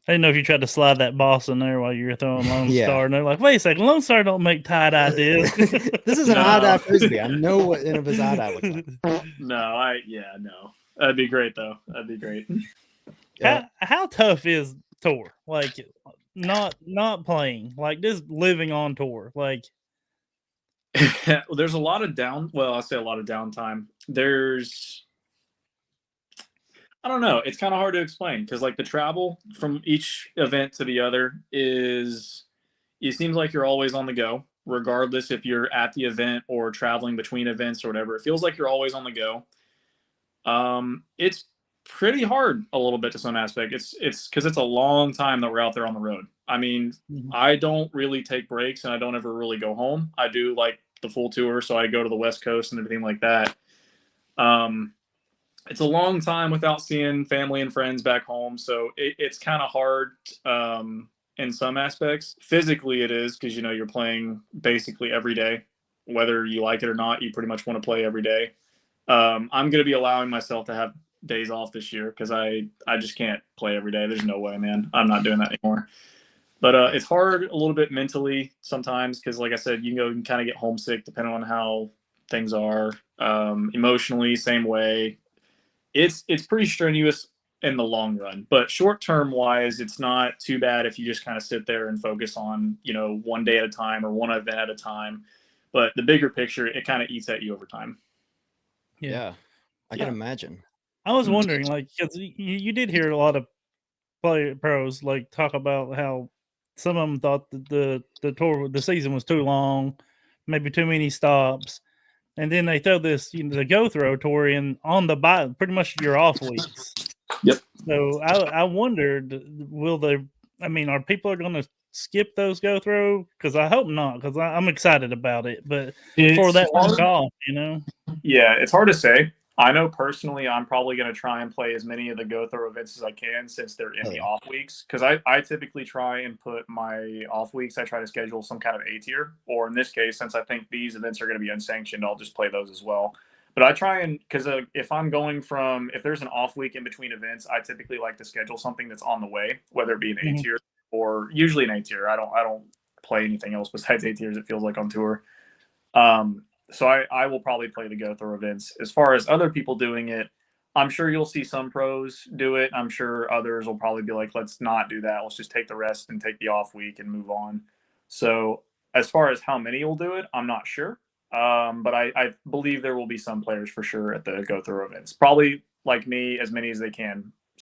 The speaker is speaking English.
I didn't know if you tried to slide that boss in there while you were throwing Lone Yeah. Star, and they're like, "Wait a second, Lone Star don't make tie-dye discs." This is an No. eye-dye frisbee. I know what Innova's eye-dye looks like. No. That'd be great though. That'd be great. Yeah. How tough is tour? Like, not playing, like just living on tour. Like, Well, there's a lot of I say a lot of downtime. I don't know. It's kind of hard to explain because like the travel from each event to the other it seems like you're always on the go, regardless if you're at the event or traveling between events or whatever. It feels like you're always on the go. It's pretty hard a little bit to some aspect. It's because it's a long time that we're out there on the road. I mean, I don't really take breaks and I don't ever really go home. I do like the full tour, so I go to the West Coast and everything like that. It's a long time without seeing family and friends back home, so it's kind of hard in some aspects. Physically, it is because you're playing basically every day, whether you like it or not. You pretty much want to play every day. I'm going to be allowing myself to have days off this year because I just can't play every day. There's no way, man. I'm not doing that anymore. But it's hard a little bit mentally sometimes because, like I said, you can kind of get homesick depending on how things are. Emotionally, same way. It's pretty strenuous in the long run, but short term wise, it's not too bad if you just kind of sit there and focus on one day at a time or one event at a time. But the bigger picture, it kind of eats at you over time. Yeah. I can imagine. I was wondering, like, because you did hear a lot of pros like talk about how some of them thought that the season was too long, maybe too many stops, and then they throw this the go throw tour in on the bye, pretty much your off weeks. Yep. So I wondered, will they? I mean, are people going to skip those go throw? Because I hope not, because I'm excited about it. But for that one golf, Yeah, it's hard to say. I know personally, I'm probably going to try and play as many of the go throw events as I can since they're in the off weeks. Because I typically try and put my off weeks, I try to schedule some kind of A tier. Or in this case, since I think these events are going to be unsanctioned, I'll just play those as well. But I try and because if there's an off week in between events, I typically like to schedule something that's on the way, whether it be an A tier or usually an A tier. I don't play anything else besides A tiers. It feels like on tour. So I will probably play the go through events. As far as other people doing it, I'm sure you'll see some pros do it. I'm sure others will probably be like, let's not do that. Let's just take the rest and take the off week and move on. So as far as how many will do it, I'm not sure. But I believe there will be some players for sure at the go through events. Probably like me, as many as they can